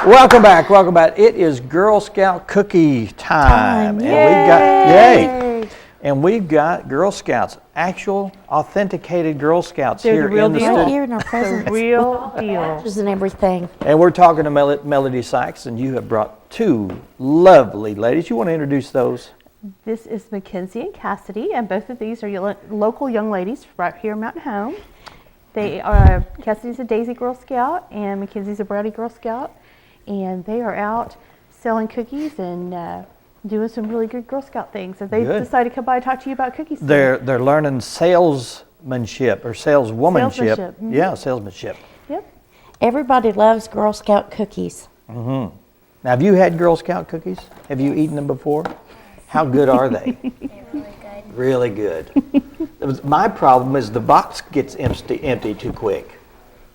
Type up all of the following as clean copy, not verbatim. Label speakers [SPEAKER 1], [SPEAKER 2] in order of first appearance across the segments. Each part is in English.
[SPEAKER 1] Welcome back, welcome back. It is Girl Scout cookie time. And we've got Girl Scouts, actual authenticated Girl Scouts here in the studio.
[SPEAKER 2] Right here in our presence.
[SPEAKER 3] The real deal.
[SPEAKER 2] And everything.
[SPEAKER 1] And we're talking to Melody Sykes, and you have brought two lovely ladies. You want to introduce those?
[SPEAKER 3] This is Mackenzie and Cassidy, and both of these are local young ladies right here in Mountain Home. They are, Cassidy's a Daisy Girl Scout, and Mackenzie's a Brownie Girl Scout, and they are out selling cookies and doing some really good Girl Scout things. And they decided to come by and talk to you about cookies.
[SPEAKER 1] They're learning salesmanship or saleswomanship.
[SPEAKER 3] Salesmanship.
[SPEAKER 1] Yeah, salesmanship.
[SPEAKER 3] Yep.
[SPEAKER 2] Everybody loves Girl Scout cookies.
[SPEAKER 1] Mm-hmm. Now, have you had Girl Scout cookies? Have you eaten them before? How good are they?
[SPEAKER 4] They're really good.
[SPEAKER 1] Really good. My problem is the box gets empty too quick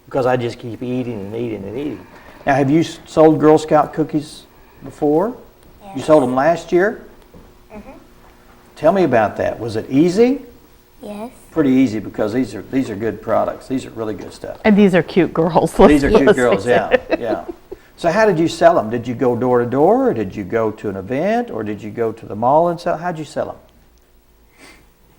[SPEAKER 1] because I just keep eating and eating and eating. Now, have you sold Girl Scout cookies before?
[SPEAKER 4] Yes.
[SPEAKER 1] You sold them last year?
[SPEAKER 4] Mm-hmm.
[SPEAKER 1] Tell me about that. Was it easy?
[SPEAKER 4] Yes.
[SPEAKER 1] Pretty easy because these are good products. These are really good stuff.
[SPEAKER 3] And these are cute girls.
[SPEAKER 1] These are cute girls, yeah. So how did you sell them? Did you go door to door, or did you go to an event, or did you go to the mall and sell? How'd you sell them?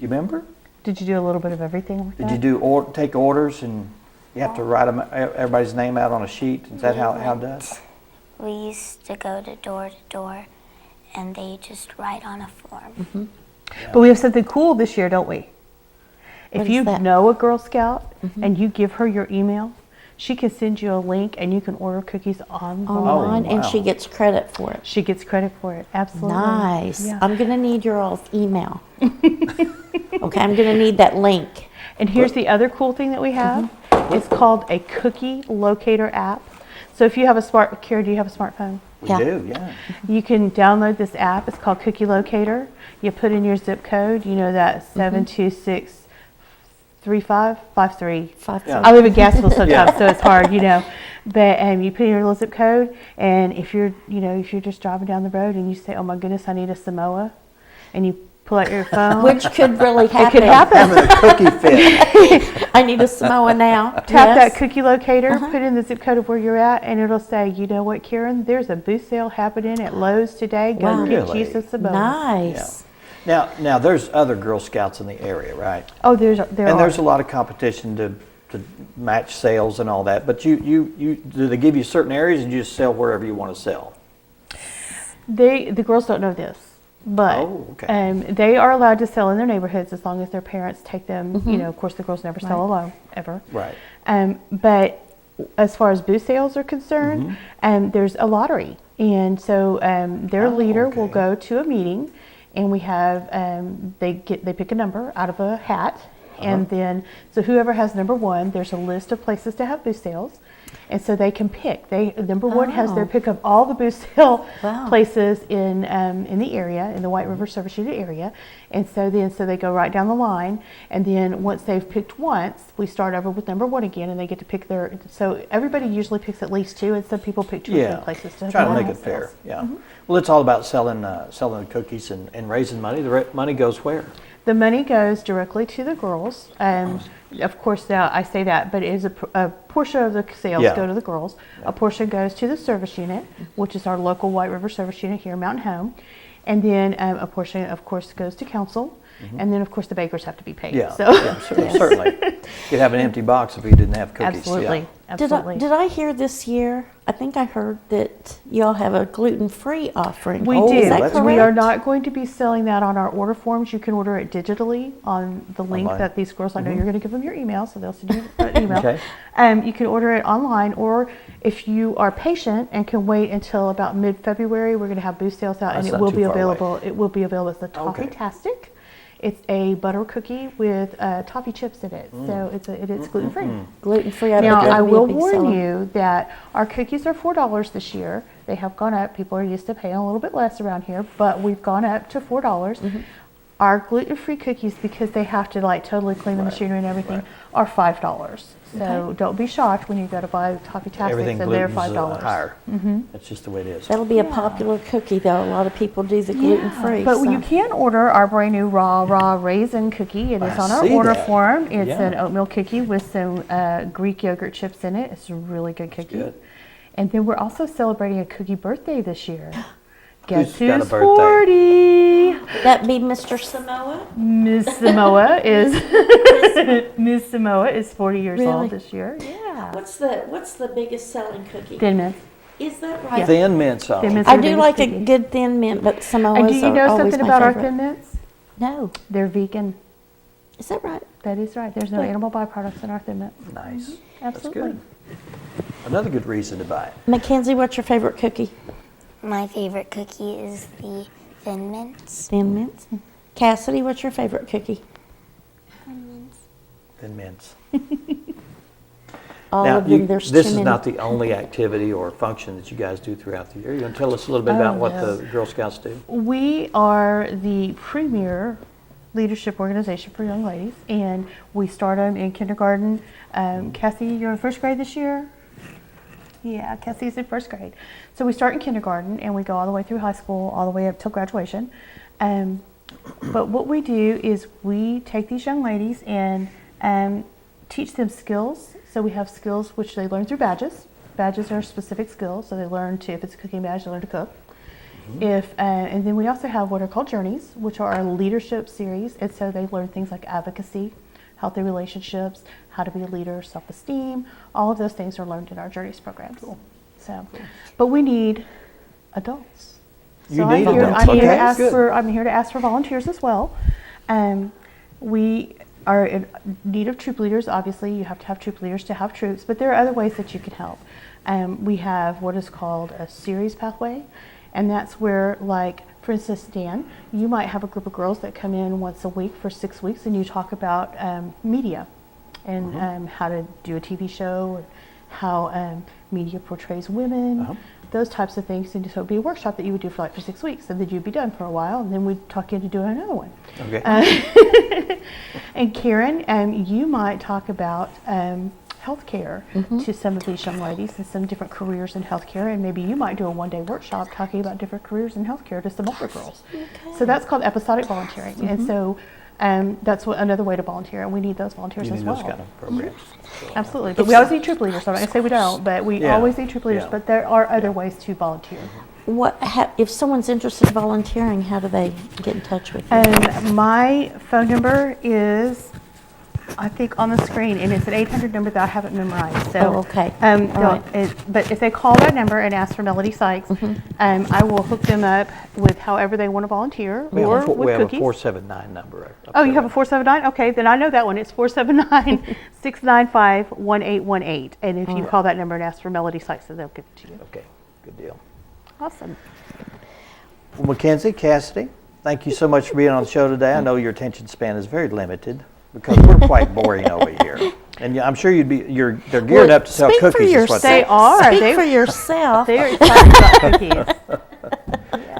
[SPEAKER 1] You remember?
[SPEAKER 3] Did you do a little bit of everything like that?
[SPEAKER 1] Did you take orders and you have to write everybody's name out on a sheet? Is that how it does?
[SPEAKER 4] We used to go to door, and they just write on a form.
[SPEAKER 2] Mm-hmm.
[SPEAKER 1] Yeah.
[SPEAKER 3] But we have something cool this year, don't we?
[SPEAKER 2] What
[SPEAKER 3] If
[SPEAKER 2] is
[SPEAKER 3] you
[SPEAKER 2] that?
[SPEAKER 3] know a Girl Scout
[SPEAKER 2] Mhm.
[SPEAKER 3] and you give her your email, she can send you a link and you can order cookies online.
[SPEAKER 2] Online, and
[SPEAKER 1] wow.
[SPEAKER 2] she gets credit for it.
[SPEAKER 3] She gets credit for it. Absolutely.
[SPEAKER 2] Nice.
[SPEAKER 3] Yeah.
[SPEAKER 2] I'm going to need your all's email. Okay, I'm going to need that link.
[SPEAKER 3] And here's the other cool thing that we have. It's called a cookie locator app. So if you have Kara, do you have a smartphone?
[SPEAKER 1] We
[SPEAKER 2] Yeah.
[SPEAKER 1] do, yeah.
[SPEAKER 3] You can download this app. It's called Cookie Locator. You put in your zip code. You know that 7263553.
[SPEAKER 1] Yeah.
[SPEAKER 3] I live in Gassville sometimes,
[SPEAKER 1] Yeah.
[SPEAKER 3] so it's hard, But you put in your little zip code, and if you're just driving down the road and you say, "Oh my goodness, I need a Samoa," and you pull out your phone,
[SPEAKER 2] Which could really happen.
[SPEAKER 3] it could happen.
[SPEAKER 1] Having a cookie fit.
[SPEAKER 2] I need a Samoa now.
[SPEAKER 3] Tap that
[SPEAKER 2] Yes.
[SPEAKER 3] cookie locator, put in the zip code of where you're at, and it'll say, "You know what, Karen? There's a booth sale happening at Lowe's today. Go
[SPEAKER 2] Wow.
[SPEAKER 3] get
[SPEAKER 1] Really?
[SPEAKER 3] you some Samoa."
[SPEAKER 2] Nice.
[SPEAKER 1] Now there's other Girl Scouts in the area, right?
[SPEAKER 3] Oh, there's
[SPEAKER 1] There's a lot of competition to match sales and all that. But do they give you certain areas, and you just sell wherever you want to sell?
[SPEAKER 3] the girls don't know this, but
[SPEAKER 1] Oh, okay.
[SPEAKER 3] they are allowed to sell in their neighborhoods as long as their parents take them.
[SPEAKER 2] Mm-hmm.
[SPEAKER 3] Of course, the girls never sell
[SPEAKER 2] Right.
[SPEAKER 3] alone ever.
[SPEAKER 1] Right.
[SPEAKER 3] But as far as booth sales are concerned, there's a lottery, and so their leader will
[SPEAKER 1] okay.
[SPEAKER 3] go to a meeting, and we have they pick a number out of a hat, and then so whoever has number one, there's a list of places to have booth sales, and so they can pick. Number one has their
[SPEAKER 2] Oh.
[SPEAKER 3] pick of all the booth sale
[SPEAKER 2] Wow.
[SPEAKER 3] places in the area, in the White River Service Unit area, and so they go right down the line, and then once they've picked once, we start over with number one again, and they get to pick their. So everybody usually picks at least two, and some people pick two or
[SPEAKER 1] Yeah.
[SPEAKER 3] three places to
[SPEAKER 1] Trying to
[SPEAKER 3] have
[SPEAKER 1] make it
[SPEAKER 3] booth
[SPEAKER 1] fair.
[SPEAKER 3] sales.
[SPEAKER 1] Yeah. Well, it's all about selling the cookies and raising money. The money goes where?
[SPEAKER 3] The money goes directly to the girls. Of course, now I say that, but it is a portion of the sales
[SPEAKER 1] Yeah.
[SPEAKER 3] go to the girls. A portion goes to the service unit, which is our local White River Service Unit here in Mountain Home. And then a portion, of course, goes to council. And then, of course, the bakers have to be paid.
[SPEAKER 1] Yeah.
[SPEAKER 3] So.
[SPEAKER 1] Yeah, certainly. You'd have an empty box if you didn't have cookies.
[SPEAKER 3] Absolutely.
[SPEAKER 1] Yeah.
[SPEAKER 3] Absolutely.
[SPEAKER 2] Did I hear this year? I think I heard that y'all have a gluten-free offering.
[SPEAKER 3] We
[SPEAKER 1] Oh,
[SPEAKER 3] do.
[SPEAKER 2] Is that
[SPEAKER 1] that's
[SPEAKER 2] correct?
[SPEAKER 3] We are not going to be selling that on our order forms. You can order it digitally on the link
[SPEAKER 1] Online.
[SPEAKER 3] that these girls, I know you're going to give them your email, so they'll send you an email.
[SPEAKER 1] Okay.
[SPEAKER 3] You can order it online, or if you are patient and can wait until about mid-February, we're going to have booth sales out,
[SPEAKER 1] That's
[SPEAKER 3] and
[SPEAKER 1] not
[SPEAKER 3] it will
[SPEAKER 1] too
[SPEAKER 3] be
[SPEAKER 1] far away.
[SPEAKER 3] available. It will be available as the
[SPEAKER 1] Okay.
[SPEAKER 3] Toffee-tastic. It's a butter cookie with toffee chips in it, so it's gluten-free.
[SPEAKER 2] Gluten-free.
[SPEAKER 3] Now,
[SPEAKER 2] bet that'd
[SPEAKER 3] I
[SPEAKER 2] be a
[SPEAKER 3] will
[SPEAKER 2] big
[SPEAKER 3] warn
[SPEAKER 2] seller.
[SPEAKER 3] you that our cookies are $4 this year. They have gone up. People are used to paying a little bit less around here, but we've gone up to $4. Our gluten-free cookies, because they have to like totally clean the machinery and everything, are $5. So don't be shocked when you go to buy Toffee Tastics
[SPEAKER 1] Everything
[SPEAKER 3] and they're
[SPEAKER 1] gluten's
[SPEAKER 3] $5.
[SPEAKER 1] higher. That's just the way it is.
[SPEAKER 2] That'll be a popular cookie, though. A lot of people do the gluten-free.
[SPEAKER 3] But
[SPEAKER 2] so.
[SPEAKER 3] you can order our brand new raw raisin cookie. It is on our
[SPEAKER 1] see
[SPEAKER 3] order
[SPEAKER 1] that.
[SPEAKER 3] form. It's
[SPEAKER 1] Yeah.
[SPEAKER 3] an oatmeal cookie with some Greek yogurt chips in it. It's a really good cookie.
[SPEAKER 1] good.
[SPEAKER 3] And then we're also celebrating a cookie birthday this year. Guess
[SPEAKER 1] Who's got a
[SPEAKER 3] who's
[SPEAKER 1] birthday?
[SPEAKER 3] 40?
[SPEAKER 2] That'd be Mr. Samoa?
[SPEAKER 3] Miss Samoa is Miss Samoa is 40 years
[SPEAKER 2] Really?
[SPEAKER 3] old this year. Yeah.
[SPEAKER 2] What's the biggest selling cookie?
[SPEAKER 3] Thin Mints.
[SPEAKER 2] Is that right?
[SPEAKER 1] Thin mints on
[SPEAKER 3] Thin
[SPEAKER 1] it.
[SPEAKER 3] Mints
[SPEAKER 2] I
[SPEAKER 3] are the
[SPEAKER 2] do
[SPEAKER 3] biggest
[SPEAKER 2] like a
[SPEAKER 3] cookie.
[SPEAKER 2] good thin mint, but Samoa's
[SPEAKER 3] And do you
[SPEAKER 2] are
[SPEAKER 3] know
[SPEAKER 2] always
[SPEAKER 3] something
[SPEAKER 2] my
[SPEAKER 3] about our
[SPEAKER 2] favorite.
[SPEAKER 3] Thin Mints?
[SPEAKER 2] No.
[SPEAKER 3] They're vegan.
[SPEAKER 2] Is that right?
[SPEAKER 3] That is right. There's no animal byproducts in our Thin Mints.
[SPEAKER 1] Nice.
[SPEAKER 3] Absolutely.
[SPEAKER 1] That's good. Another good reason to buy it.
[SPEAKER 2] Mackenzie, what's your favorite cookie?
[SPEAKER 4] My favorite cookie is the Thin Mints.
[SPEAKER 2] Thin mints. Cassidy, what's your favorite cookie?
[SPEAKER 1] Thin mints.
[SPEAKER 2] All
[SPEAKER 1] Now,
[SPEAKER 2] of them. There's
[SPEAKER 1] this
[SPEAKER 2] too
[SPEAKER 1] is
[SPEAKER 2] many.
[SPEAKER 1] not the only activity or function that you guys do throughout the year. You want to tell us a little bit about what
[SPEAKER 3] no.
[SPEAKER 1] the Girl Scouts do?
[SPEAKER 3] We are the premier leadership organization for young ladies, and we start them in kindergarten. Cassie, you're in first grade this year? Yeah, Cassie's in first grade. So we start in kindergarten, and we go all the way through high school, all the way up till graduation. But what we do is we take these young ladies and teach them skills. So we have skills which they learn through badges. Badges are specific skills, so they learn to, if it's a cooking badge, they learn to cook. And then we also have what are called journeys, which are our leadership series, and so they learn things like advocacy, healthy relationships, how to be a leader, self-esteem. All of those things are learned in our journeys programs. So, but we need adults.
[SPEAKER 1] You
[SPEAKER 3] So
[SPEAKER 1] need
[SPEAKER 3] I'm here,
[SPEAKER 1] adults.
[SPEAKER 3] I'm here
[SPEAKER 1] Okay,
[SPEAKER 3] to ask
[SPEAKER 1] good.
[SPEAKER 3] for I'm here to ask for volunteers as well. We are in need of troop leaders. Obviously, you have to have troop leaders to have troops, but there are other ways that you can help. We have what is called a series pathway, and that's where, like, for instance, Dan, you might have a group of girls that come in once a week for 6 weeks, and you talk about media and how to do a TV show, and how media portrays women, those types of things. And so it'd be a workshop that you would do for 6 weeks, and then you'd be done for a while, and then we'd talk you into doing another one.
[SPEAKER 1] Okay.
[SPEAKER 3] And Karen, you might talk about healthcare to some of these young ladies and some different careers in healthcare, and maybe you might do a one-day workshop talking about different careers in healthcare to some older girls. So that's called episodic volunteering, and so that's another way to volunteer, and we need those volunteers
[SPEAKER 1] You
[SPEAKER 3] as
[SPEAKER 1] need
[SPEAKER 3] well.
[SPEAKER 1] those kind of programs.
[SPEAKER 3] Absolutely, but we always need troop leaders. So I'm not gonna say we don't, but we
[SPEAKER 1] Yeah,
[SPEAKER 3] always need troop leaders.
[SPEAKER 1] yeah.
[SPEAKER 3] But there are other ways to volunteer.
[SPEAKER 2] If someone's interested in volunteering, how do they get in touch with you?
[SPEAKER 3] My phone number is, I think, on the screen, and it's an 800 number that I haven't memorized. So,
[SPEAKER 2] Oh, okay.
[SPEAKER 3] but if they call that number and ask for Melody Sykes, I will hook them up with however they want to volunteer
[SPEAKER 1] We
[SPEAKER 3] or
[SPEAKER 1] have a,
[SPEAKER 3] with
[SPEAKER 1] we have a
[SPEAKER 3] cookies.
[SPEAKER 1] 479 number. up
[SPEAKER 3] Oh, you
[SPEAKER 1] there.
[SPEAKER 3] have a 479? Okay, then I know that one. It's 479-695-1818. And if you call that number and ask for Melody Sykes, then they'll give it to you.
[SPEAKER 1] Okay, good deal.
[SPEAKER 3] Awesome.
[SPEAKER 1] Well, Mackenzie, Cassidy, thank you so much for being on the show today. I know your attention span is very limited because we're quite boring over here. And I'm sure they're geared up to sell
[SPEAKER 2] Speak for
[SPEAKER 1] cookies. Is what
[SPEAKER 3] They
[SPEAKER 2] yourself.
[SPEAKER 3] are.
[SPEAKER 2] Speak
[SPEAKER 3] They-
[SPEAKER 2] for yourself.
[SPEAKER 3] They're excited about cookies.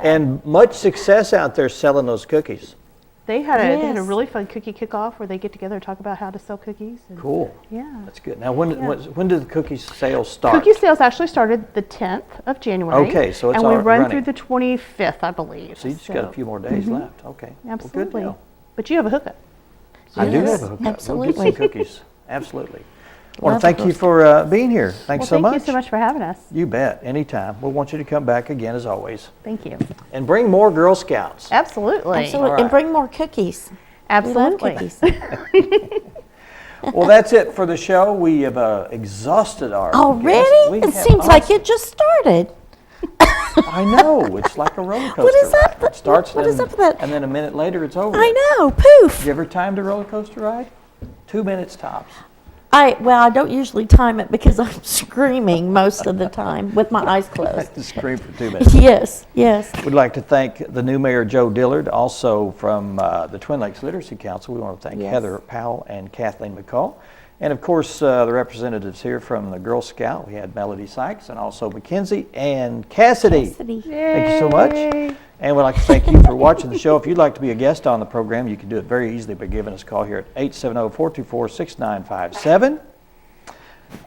[SPEAKER 1] And much success out there selling those cookies.
[SPEAKER 3] They had a
[SPEAKER 2] Yes.
[SPEAKER 3] really fun cookie cook-off where they get together and talk about how to sell cookies. And
[SPEAKER 1] Cool.
[SPEAKER 3] Yeah.
[SPEAKER 1] That's good. Now, when did the cookie sales start?
[SPEAKER 3] Cookie sales actually started the 10th of January.
[SPEAKER 1] Okay, so it's
[SPEAKER 3] and we
[SPEAKER 1] already
[SPEAKER 3] run
[SPEAKER 1] running.
[SPEAKER 3] through the 25th, I believe.
[SPEAKER 1] So you just got a few more days left. Okay. Well, good
[SPEAKER 3] Absolutely.
[SPEAKER 1] deal.
[SPEAKER 3] But you have a hookup.
[SPEAKER 1] I do
[SPEAKER 2] Yes,
[SPEAKER 1] have a hookup. We'll
[SPEAKER 2] absolutely.
[SPEAKER 1] get some cookies. Absolutely. I want
[SPEAKER 2] Love
[SPEAKER 1] to thank
[SPEAKER 2] those.
[SPEAKER 1] you for being here. Thanks
[SPEAKER 3] Well,
[SPEAKER 1] so much.
[SPEAKER 3] thank you so much for having us.
[SPEAKER 1] You bet. Anytime. We want you to come back again as always.
[SPEAKER 3] Thank you.
[SPEAKER 1] And bring more Girl Scouts.
[SPEAKER 3] Absolutely.
[SPEAKER 2] Absolutely.
[SPEAKER 1] All
[SPEAKER 2] And
[SPEAKER 1] right.
[SPEAKER 2] bring more cookies. We love
[SPEAKER 3] Absolutely.
[SPEAKER 2] cookies.
[SPEAKER 1] Well, that's it for the show. We have exhausted our
[SPEAKER 2] Already?
[SPEAKER 1] guests. We
[SPEAKER 2] It
[SPEAKER 1] have
[SPEAKER 2] seems like it just started.
[SPEAKER 1] I know. It's like a roller coaster.
[SPEAKER 2] What is up?
[SPEAKER 1] ride. It starts
[SPEAKER 2] What
[SPEAKER 1] and
[SPEAKER 2] is up with that?
[SPEAKER 1] And then a minute later, it's over.
[SPEAKER 2] I know. Poof.
[SPEAKER 1] You ever timed a roller coaster ride? 2 minutes tops.
[SPEAKER 2] I don't usually time it because I'm screaming most of the time with my eyes closed.
[SPEAKER 1] Just scream for 2 minutes.
[SPEAKER 2] Yes, yes.
[SPEAKER 1] We'd like to thank the new mayor, Joe Dillard, also from the Twin Lakes Literacy Council. We want to thank
[SPEAKER 2] Yes.
[SPEAKER 1] Heather Powell and Kathleen McCall. And of course, the representatives here from the Girl Scout, we had Melody Sykes and also Mackenzie and Cassidy.
[SPEAKER 2] Cassidy.
[SPEAKER 1] Thank you so much. And we'd like to thank you for watching the show. If you'd like to be a guest on the program, you can do it very easily by giving us a call here at 870-424-6957.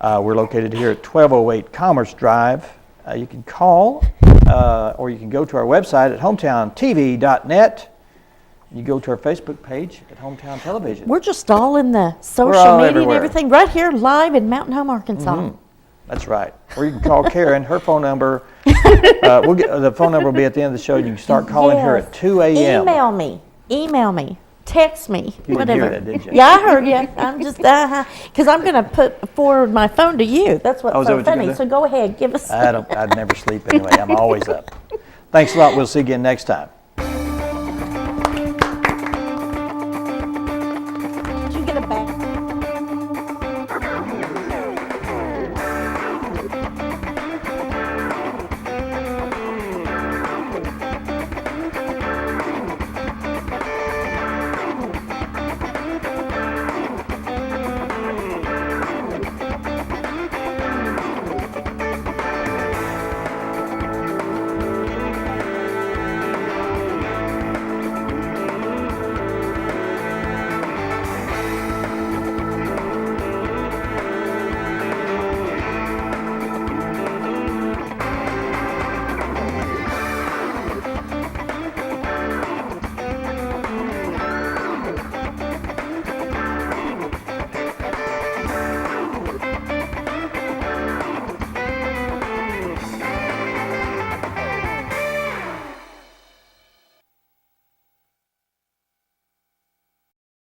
[SPEAKER 1] We're located here at 1208 Commerce Drive. You can call or you can go to our website at hometowntv.net. You go to our Facebook page at Hometown Television.
[SPEAKER 2] We're just all in the
[SPEAKER 1] all
[SPEAKER 2] social media
[SPEAKER 1] everywhere.
[SPEAKER 2] and everything right here live in Mountain Home, Arkansas.
[SPEAKER 1] That's right. Or you can call Karen. Her phone number, the phone number will be at the end of the show. You can start calling her at 2 a.m.
[SPEAKER 2] Email me, text me,
[SPEAKER 1] You didn't
[SPEAKER 2] whatever.
[SPEAKER 1] hear that, did you?
[SPEAKER 2] Yeah, I heard you. I'm just, because I'm going to forward my phone to you. That's what's
[SPEAKER 1] Oh, is that
[SPEAKER 2] so
[SPEAKER 1] what you're
[SPEAKER 2] funny.
[SPEAKER 1] gonna do?
[SPEAKER 2] So go ahead, give us.
[SPEAKER 1] I'd never sleep anyway. I'm always up. Thanks a lot. We'll see you again next time.